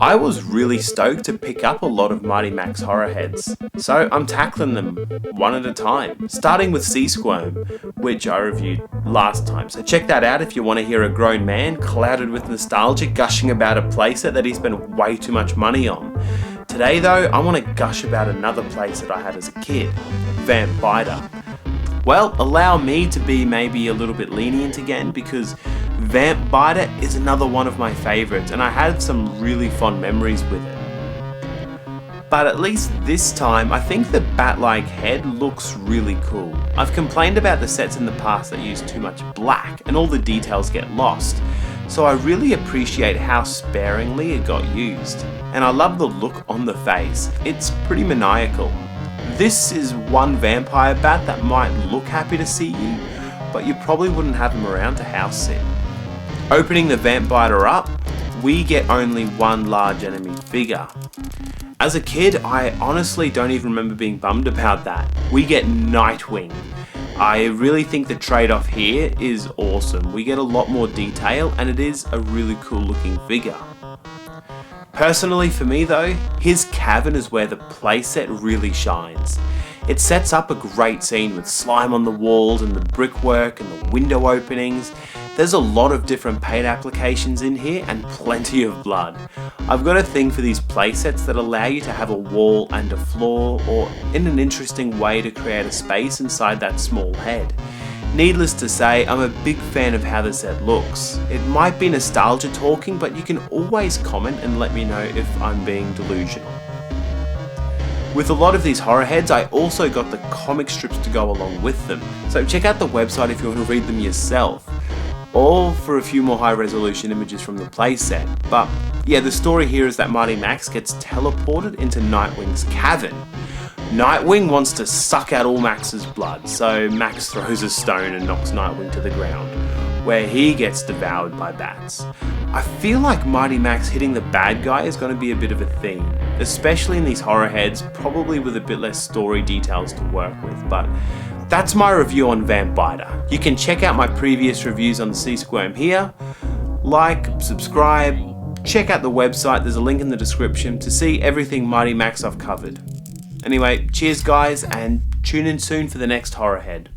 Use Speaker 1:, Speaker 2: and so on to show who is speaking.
Speaker 1: I was really stoked to pick up a lot of Mighty Max horror heads, so I'm tackling them one at a time, starting with Sea Squirm, which I reviewed last time, so check that out if you want to hear a grown man clouded with nostalgia gushing about a playset that he spent way too much money on. Today though, I want to gush about another playset I had as a kid, Vamp. Well, allow me to be maybe a little bit lenient again, because Vamp is another one of my favourites and I had some really fond memories with it. But at least this time, I think the bat-like head looks really cool. I've complained about the sets in the past that use too much black and all the details get lost, so I really appreciate how sparingly it got used. And I love the look on the face, it's pretty maniacal. This is one vampire bat that might look happy to see you, but you probably wouldn't have him around to house sit. Opening the Vamp up, we get only one large enemy figure. As a kid, I honestly don't even remember being bummed about that. We get Nightwing. I really think the trade-off here is awesome. We get a lot more detail and it is a really cool looking figure. Personally for me though, his cavern is where the playset really shines. It sets up a great scene with slime on the walls and the brickwork and the window openings. There's a lot of different paint applications in here and plenty of blood. I've got a thing for these playsets that allow you to have a wall and a floor, or in an interesting way to create a space inside that small head. Needless to say, I'm a big fan of how the set looks. It might be nostalgia talking, but you can always comment and let me know if I'm being delusional. With a lot of these horror heads, I also got the comic strips to go along with them, so check out the website if you want to read them yourself, or for a few more high resolution images from the playset. But yeah, the story here is that Mighty Max gets teleported into Nightwing's cavern. Nightwing wants to suck out all Max's blood, so Max throws a stone and knocks Nightwing to the ground, where he gets devoured by bats. I feel like Mighty Max hitting the bad guy is going to be a bit of a theme, especially in these horror heads, probably with a bit less story details to work with, but that's my review on Vamp. You can check out my previous reviews on the Sea Squirm here. Like, subscribe, check out the website, there's a link in the description to see everything Mighty Max I've covered. Anyway, cheers guys, and tune in soon for the next horror head.